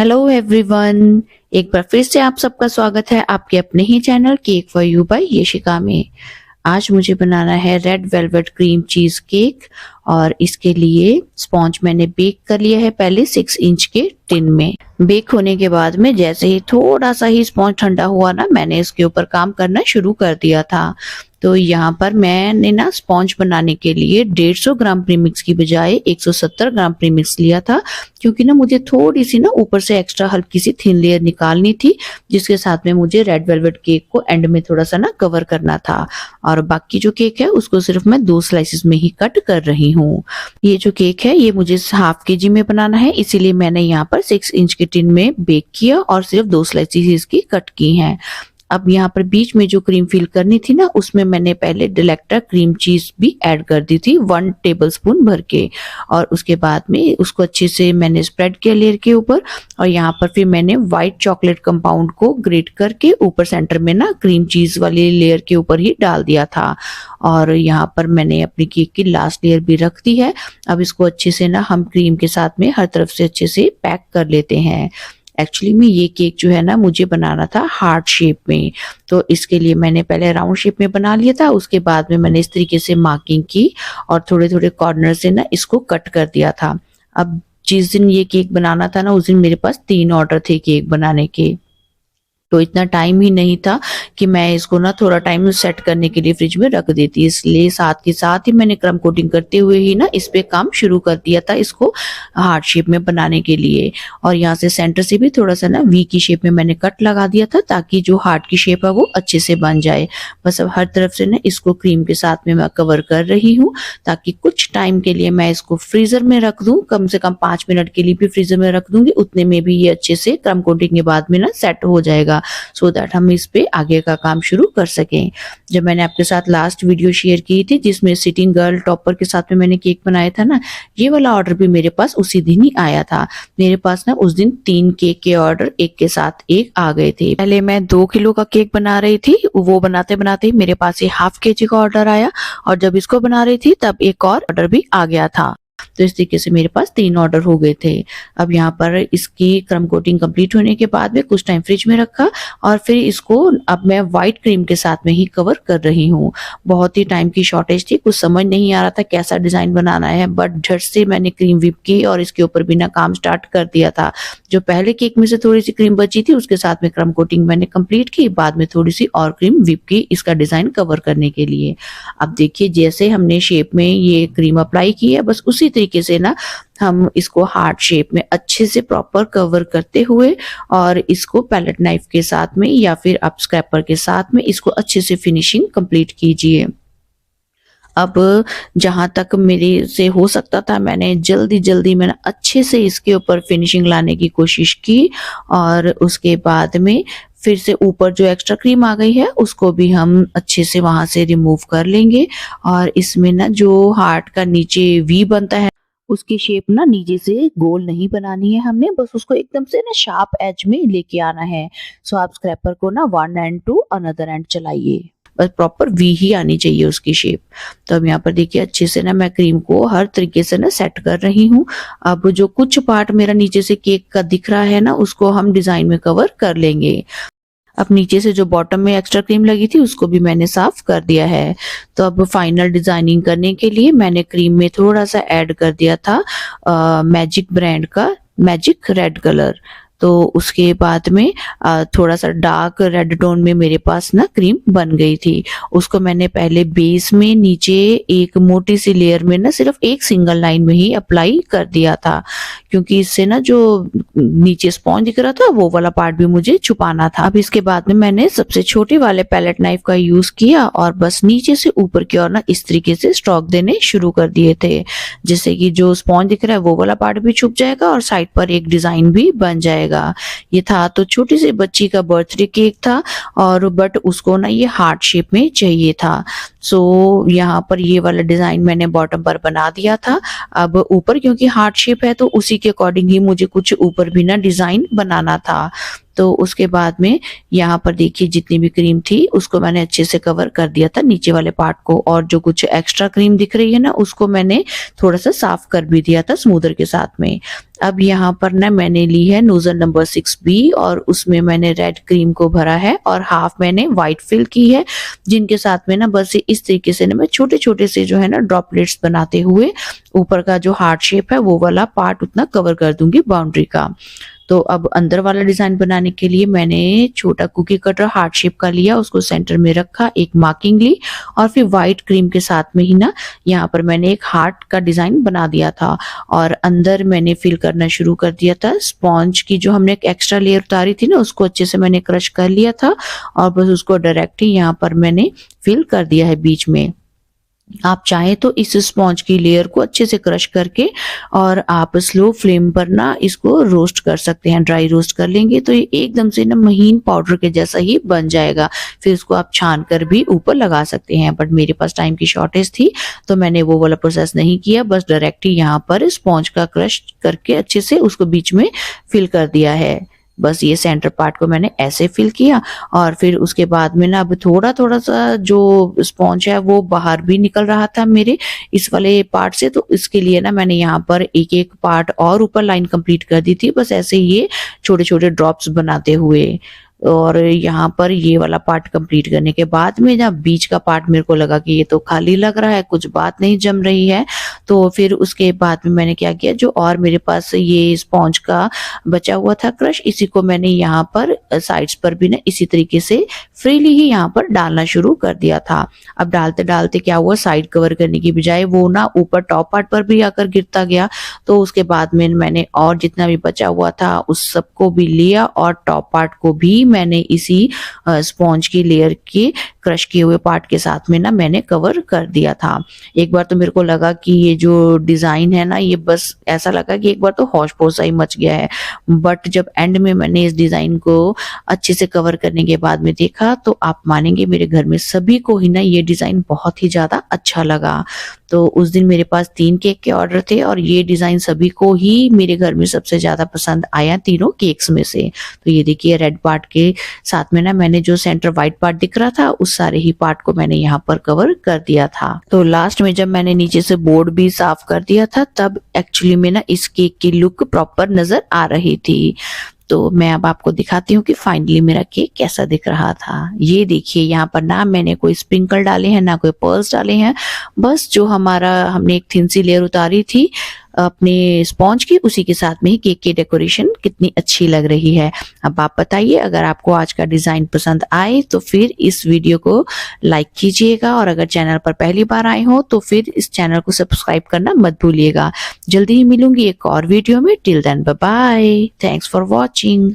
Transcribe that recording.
Hello everyone, एक बार फिर से आप सबका स्वागत है आपके अपने ही channel cake for you by Yeshika में। आज मुझे बनाना है red velvet cream cheese cake और इसके लिए स्पॉन्ज मैंने बेक कर लिया है पहले 6 इंच के टिन में। बेक होने के बाद में जैसे ही थोड़ा सा ही स्पॉन्ज ठंडा हुआ ना, मैंने इसके ऊपर काम करना शुरू कर दिया था। तो यहाँ पर मैंने ना स्पॉन्ज बनाने के लिए 150 ग्राम प्रीमिक्स की बजाय 170 ग्राम प्रीमिक्स लिया था, क्योंकि ना मुझे थोड़ी सी ना ऊपर से एक्स्ट्रा हल्की सी थिन लेयर निकालनी थी, जिसके साथ में मुझे रेड वेलवेट केक को एंड में थोड़ा सा ना कवर करना था। और बाकी जो केक है उसको सिर्फ मैं 2 स्लाइसेस में ही कट कर रही हूँ। ये जो केक है ये मुझे हाफ केजी में बनाना है, इसीलिए मैंने यहाँ पर 6 इंच के टिन में बेक किया और सिर्फ 2 स्लाइसेस इसकी कट की हैं। अब यहाँ पर बीच में जो क्रीम फिल करनी थी ना, उसमें मैंने पहले डिलेक्टा क्रीम चीज भी ऐड कर दी थी 1 टेबलस्पून भर के, और उसके बाद में उसको अच्छे से मैंने स्प्रेड किया लेयर के ऊपर। और यहाँ पर फिर मैंने व्हाइट चॉकलेट कंपाउंड को ग्रेट करके ऊपर सेंटर में ना क्रीम चीज वाली लेयर के ऊपर ही डाल दिया था। और यहाँ पर मैंने अपनी केक की लास्ट लेयर भी रख दी है। अब इसको अच्छे से ना हम क्रीम के साथ में हर तरफ से अच्छे से पैक कर लेते हैं। एक्चुअली में ये केक जो है ना मुझे बनाना था हार्ट शेप में, तो इसके लिए मैंने पहले राउंड शेप में बना लिया था। उसके बाद में मैंने इस तरीके से मार्किंग की और थोड़े थोड़े कॉर्नर से ना इसको कट कर दिया था। अब जिस दिन ये केक बनाना था ना, उस दिन मेरे पास 3 ऑर्डर थे केक बनाने के, तो इतना टाइम ही नहीं था कि मैं इसको ना थोड़ा टाइम सेट करने के लिए फ्रिज में रख देती। इसलिए साथ के साथ ही मैंने क्रम कोटिंग करते हुए ही ना इस पे काम शुरू कर दिया था, इसको हार्ट शेप में बनाने के लिए। और यहाँ से सेंटर से भी थोड़ा सा ना वी की शेप में मैंने कट लगा दिया था, ताकि जो हार्ट की शेप है वो अच्छे से बन जाए। बस अब हर तरफ से ना इसको क्रीम के साथ में मैं कवर कर रही हूँ, ताकि कुछ टाइम के लिए मैं इसको फ्रीजर में रख दूं। कम से कम 5 मिनट के लिए भी फ्रीजर में रख दूंगी, उतने में भी ये अच्छे से क्रम कोटिंग के बाद में ना सेट हो जाएगा, सो दैट हम इस पे आगे का काम शुरू कर सकें। जब मैंने आपके साथ लास्ट वीडियो शेयर की थी जिसमें सिटिंग गर्ल टॉपर के साथ में मैंने केक बनाया था ना, ये वाला ऑर्डर भी मेरे पास उसी दिन ही आया था। मेरे पास ना उस दिन 3 केक के ऑर्डर एक के साथ एक आ गए थे। पहले मैं 2 किलो का केक बना रही थी, वो बनाते बनाते मेरे पास ये हाफ केजी का ऑर्डर आया, और जब इसको बना रही थी तब एक और ऑर्डर भी आ गया था। तो इस तरीके से मेरे पास 3 ऑर्डर हो गए थे। अब यहाँ पर इसकी क्रम कोटिंग कंप्लीट होने के बाद में कुछ टाइम फ्रिज में रखा, और फिर इसको अब मैं व्हाइट क्रीम के साथ में ही कवर कर रही हूँ। बहुत ही टाइम की शॉर्टेज थी, कुछ समझ नहीं आ रहा था कैसा डिजाइन बनाना है, बट झट से मैंने क्रीम व्हिप की और इसके ऊपर बिना काम स्टार्ट कर दिया था। जो पहले केक में से थोड़ी सी क्रीम बची थी उसके साथ में क्रम कोटिंग मैंने कंप्लीट की, बाद में थोड़ी सी और क्रीम व्हिप की इसका डिजाइन कवर करने के लिए। अब देखिए जैसे हमने शेप में ये क्रीम अप्लाई की है, बस उसी तरीके से ना हम इसको हार्ट शेप में अच्छे से प्रॉपर कवर करते हुए, और इसको पैलेट नाइफ के साथ में या फिर आप स्क्रैपर के साथ में इसको अच्छे से फिनिशिंग कंप्लीट कीजिए। अब जहां तक मेरे से हो सकता था मैंने जल्दी मैंने अच्छे से इसके ऊपर फिनिशिंग लाने की कोशिश की, और उसके बाद में फिर से ऊपर जो एक्स्ट्रा क्रीम आ गई है उसको भी हम अच्छे से वहां से रिमूव कर लेंगे। और इसमें ना जो हार्ट का नीचे वी बनता है उसकी शेप ना नीचे से गोल नहीं बनानी है हमने, बस उसको एकदम से ना शार्प एज में लेके आना है। सो आप स्क्रैपर को ना one end to another end चलाइए, बस प्रॉपर वी ही आनी चाहिए उसकी शेप। तो अब यहाँ पर देखिए अच्छे से ना मैं क्रीम को हर तरीके से ना सेट कर रही हूँ। अब जो कुछ पार्ट मेरा नीचे से केक का दिख रहा है ना, उसको हम डिजाइन में कवर कर लेंगे। अब नीचे से जो बॉटम में एक्स्ट्रा क्रीम लगी थी उसको भी मैंने साफ कर दिया है। तो अब फाइनल डिजाइनिंग करने के लिए मैंने क्रीम में थोड़ा सा ऐड कर दिया था मैजिक ब्रांड का मैजिक रेड कलर। तो उसके बाद में थोड़ा सा डार्क रेड टोन में मेरे पास ना क्रीम बन गई थी। उसको मैंने पहले बेस में नीचे एक मोटी सी लेयर में ना सिर्फ एक सिंगल लाइन में ही अप्लाई कर दिया था, क्योंकि इससे ना जो नीचे स्पॉन्ज दिख रहा था वो वाला पार्ट भी मुझे छुपाना था। अब इसके बाद में मैंने सबसे छोटे वाले पैलेट नाइफ का यूज किया और बस नीचे से ऊपर की ओर ना इस तरीके से स्ट्रोक देने शुरू कर दिए थे, जिससे कि जो स्पॉन्ज दिख रहा है वो वाला पार्ट भी छुप जाएगा और साइड पर एक डिजाइन भी बन जाएगा। ये था तो छोटी सी बच्ची का बर्थडे केक था, और बट उसको ना ये हार्ट शेप में चाहिए था। सो यहाँ पर ये वाला डिजाइन मैंने बॉटम पर बना दिया था। अब ऊपर क्योंकि हार्ट शेप है तो उसी के अकॉर्डिंग ही मुझे कुछ ऊपर भी ना डिजाइन बनाना था। तो उसके बाद में यहाँ पर देखिए जितनी भी क्रीम थी उसको मैंने अच्छे से कवर कर दिया था नीचे वाले पार्ट को, और जो कुछ एक्स्ट्रा क्रीम दिख रही है ना उसको मैंने थोड़ा सा साफ कर भी दिया था स्मूदर के साथ में। अब यहाँ पर ना मैंने ली है नोजल नंबर 6B और उसमें मैंने रेड क्रीम को भरा है और हाफ मैंने व्हाइट फिल की है, जिनके साथ में ना बस इस तरीके से ना मैं छोटे छोटे से जो है ना ड्रॉपलेट्स बनाते हुए ऊपर का जो हार्ट शेप है वो वाला पार्ट उतना कवर कर दूंगी बाउंड्री का। तो अब अंदर वाला डिजाइन बनाने के लिए मैंने छोटा कुकी कटर हार्ट शेप का लिया, उसको सेंटर में रखा, एक मार्किंग ली और फिर व्हाइट क्रीम के साथ में ही ना यहाँ पर मैंने एक हार्ट का डिजाइन बना दिया था और अंदर मैंने फिल करना शुरू कर दिया था। स्पॉन्ज की जो हमने एक एक्स्ट्रा लेयर उतारी थी ना उसको अच्छे से मैंने क्रश कर लिया था और बस उसको डायरेक्ट ही यहाँ पर मैंने फिल कर दिया है बीच में। आप चाहें तो इस स्पॉन्ज की लेयर को अच्छे से क्रश करके और आप स्लो फ्लेम पर ना इसको रोस्ट कर सकते हैं। ड्राई रोस्ट कर लेंगे तो ये एकदम से ना महीन पाउडर के जैसा ही बन जाएगा। फिर इसको आप छान कर भी ऊपर लगा सकते हैं, बट मेरे पास टाइम की शॉर्टेज थी तो मैंने वो वाला प्रोसेस नहीं किया, बस डायरेक्ट ही यहाँ पर स्पॉन्ज का क्रश करके अच्छे से उसको बीच में फिल कर दिया है। बस ये सेंटर पार्ट को मैंने ऐसे फिल किया और फिर उसके बाद में ना अब थोड़ा थोड़ा सा जो स्पॉन्ज है वो बाहर भी निकल रहा था मेरे इस वाले पार्ट से, तो इसके लिए ना मैंने यहाँ पर एक एक पार्ट और ऊपर लाइन कंप्लीट कर दी थी, बस ऐसे ये छोटे छोटे ड्रॉप्स बनाते हुए। और यहाँ पर ये वाला पार्ट कंप्लीट करने के बाद में जब बीच का पार्ट मेरे को लगा कि ये तो खाली लग रहा है, कुछ बात नहीं जम रही है, तो फिर उसके बाद में मैंने क्या किया, जो और मेरे पास ये स्पॉन्ज का बचा हुआ था क्रश, इसी को मैंने यहाँ पर साइड्स पर भी ना इसी तरीके से फ्रीली ही यहाँ पर डालना शुरू कर दिया था। अब डालते डालते क्या हुआ, साइड कवर करने की बजाय वो ना ऊपर टॉप पार्ट पर भी आकर गिरता गया, तो उसके बाद में मैंने और जितना भी बचा हुआ था उस सबको भी लिया और टॉप पार्ट को भी मैंने इसी स्पॉन्ज की लेयर के क्रश किए हुए पार्ट के साथ में ना मैंने कवर कर दिया था। एक बार तो मेरे को लगा कि ये जो डिजाइन है ना ये बस ऐसा लगा कि एक बार तो हौश पौश सा ही मच गया है, बट जब एंड में मैंने इस डिजाइन को अच्छे से कवर करने के बाद में देखा तो आप मानेंगे मेरे घर में सभी को ही ना ये डिजाइन बहुत ही ज्यादा अच्छा लगा। तो उस दिन मेरे पास 3 केक के ऑर्डर थे और ये डिजाइन सभी को ही मेरे घर में सबसे ज्यादा पसंद आया तीनों केक्स में से। तो ये देखिए रेड पार्ट के साथ में ना मैंने जो सेंटर व्हाइट पार्ट दिख रहा था उस सारे ही पार्ट को मैंने यहाँ पर कवर कर दिया था। तो लास्ट में जब मैंने नीचे से बोर्ड भी साफ कर दिया था तब एक्चुअली में ना इस केक की लुक प्रॉपर नजर आ रही थी। तो मैं अब आपको दिखाती हूँ कि फाइनली मेरा केक कैसा दिख रहा था। ये देखिए यहाँ पर ना मैंने कोई स्प्रिंकल डाले हैं ना कोई पर्ल्स डाले हैं, बस जो हमने एक थिन सी लेयर उतारी थी अपने स्पॉन्ज की उसी के साथ में ही केक की डेकोरेशन कितनी अच्छी लग रही है। अब आप बताइए, अगर आपको आज का डिजाइन पसंद आए तो फिर इस वीडियो को लाइक कीजिएगा और अगर चैनल पर पहली बार आए हो तो फिर इस चैनल को सब्सक्राइब करना मत भूलिएगा। जल्दी ही मिलूंगी एक और वीडियो में। Till then bye bye, thanks for watching.